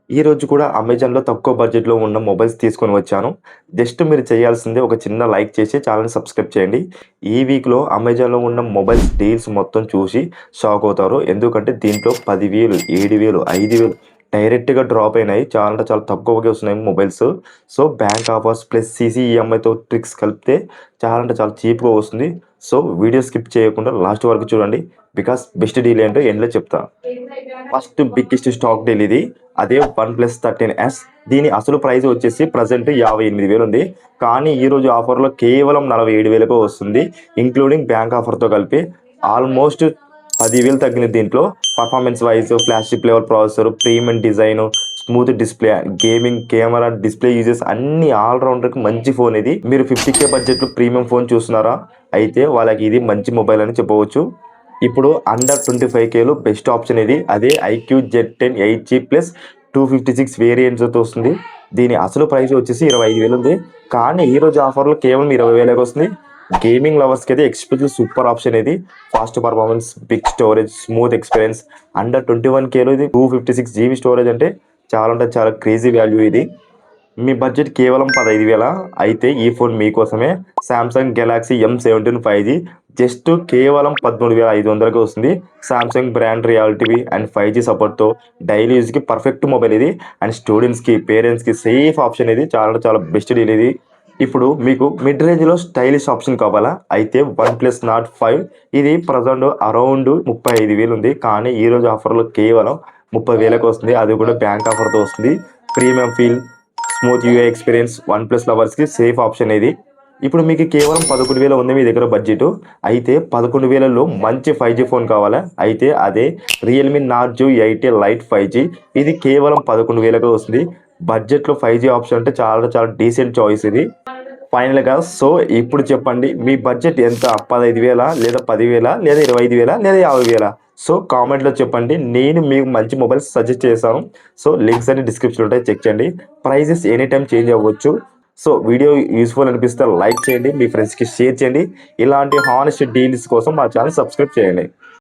ఈ రోజు కూడా అమెజాన్‌లో తక్కువ బడ్జెట్‌లో ఉన్న మొబైల్స్ తీసుకొని వచ్చాను. జస్ట్ మీరు చేయాల్సింది ఒక చిన్న లైక్ చేసి ఛానెల్‌ని సబ్స్క్రైబ్ చేయండి. ఈ వీక్‌లో అమెజాన్‌లో ఉన్న మొబైల్స్ డీల్స్ మొత్తం చూసి షాక్ అవుతారు. ఎందుకంటే దీంట్లో 10,000, 7,000, 5,000 డైరెక్ట్‌గా డ్రాప్ అయినాయి. చాలా అంటే చాలా తక్కువకే వస్తున్నాయి mobiles. So, bank offers plus ఈఎంఐతో ట్రిక్స్ కలిపితే చాలా అంటే చాలా చీప్‌గా వస్తుంది. సో, వీడియో స్కిప్ చేయకుండా లాస్ట్ వరకు చూడండి. బికాస్ బెస్ట్ డీల్ ఏంటో ఎండ్‌లో చెప్తా. ఫస్ట్ బిగ్గెస్ట్ స్టాక్ డీల్ ఇది. అదే వన్‌ప్లస్ 13S. దీని అసలు ప్రైస్ వచ్చేసి ప్రెజెంట్ 58,000 ఉంది. కానీ ఈరోజు ఆఫర్‌లో కేవలం 47,000కే వస్తుంది. ఇంక్లూడింగ్ బ్యాంక్ ఆఫర్‌తో కలిపి ఆల్మోస్ట్ 10,000 తగ్గింది దీంట్లో. Performance wise, flagship level processor, premium design, smooth display, gaming, camera, display uses అన్ని ఆల్ రౌండర్‌కి మంచి ఫోన్ ఇది. మీరు 50,000 బడ్జెట్‌లో ప్రీమియం ఫోన్ చూస్తున్నారా? అయితే వాళ్ళకి ఇది మంచి మొబైల్ అని చెప్పవచ్చు. ఇప్పుడు అండర్ 25,000లో బెస్ట్ ఆప్షన్ ఇది. అదే ఐక్యూ Z10 8G ప్లస్ 256 వేరియంట్స్‌తో వస్తుంది. దీని అసలు ప్రైస్ వచ్చేసి 25,000 ఉంది. కానీ ఈరోజు ఆఫర్‌లో కేవలం 20,000కి వస్తుంది. గేమింగ్ లవర్స్‌కి అయితే ఎక్స్‌పెక్ట్ సూపర్ ఆప్షన్ ఇది. Fast performance, big storage, smooth experience. Under 21,000లో ఇది 256 జీబీ స్టోరేజ్ అంటే చాలా క్రేజీ వాల్యూ ఇది. మీ బడ్జెట్ కేవలం 15,000 అయితే ఈ ఫోన్ మీకోసమే. Samsung Galaxy M17 5G just కేవలం 13,500కి వస్తుంది. Samsung brand reality and 5G సపోర్ట్తో డైలీ యూజ్కి పర్ఫెక్ట్ మొబైల్ ఇది. అండ్ స్టూడెంట్స్కి, పేరెంట్స్కి సేఫ్ ఆప్షన్ ఇది. చాలా బెస్ట్ డీల్ ఇది. ఇప్పుడు మీకు మిడ్ రేంజ్లో స్టైలిష్ ఆప్షన్ కావాలా? అయితే వన్‌ప్లస్ నార్డ్ 5 ఇది ప్రజెంట్ అరౌండ్ 35,000 ఉంది. కానీ ఈరోజు ఆఫర్లో కేవలం 30,000కి వస్తుంది. అది కూడా బ్యాంక్ ఆఫర్తో వస్తుంది. Premium feel, smooth UI experience, OnePlus లవర్స్‌కి సేఫ్ ఆప్షన్ ఇది. ఇప్పుడు మీకు కేవలం 11,000 ఉంది మీ దగ్గర బడ్జెట్. అయితే 11,000లో మంచి 5G ఫోన్ కావాలా? అయితే అదే రియల్‌మీ నార్జో 8 లైట్ 5G. ఇది కేవలం 11,000కే వస్తుంది. బడ్జెట్‌లో 5G ఆప్షన్ అంటే చాలా డీసెంట్ చాయిస్ ఇది. ఫైనల్‌గా సో, ఇప్పుడు చెప్పండి మీ బడ్జెట్ ఎంత? 15,000 లేదా 10,000 లేదా 25,000 లేదా 50,000? సో, కామెంట్‌లో చెప్పండి. నేను మీకు మంచి మొబైల్స్ సజెస్ట్ చేశాను. సో, లింక్స్ అన్ని డిస్క్రిప్షన్‌లో ఉంటాయి, చెక్ చేయండి. ప్రైజెస్ ఎనీ టైమ్ చేంజ్ అవ్వచ్చు. సో, వీడియో యూజ్‌ఫుల్ అనిపిస్తే లైక్ చేయండి. మీ ఫ్రెండ్స్‌కి షేర్ చేయండి. ఇలాంటి హానెస్ట్ డీల్స్ కోసం మా ఛానెల్ సబ్స్క్రైబ్ చేయండి.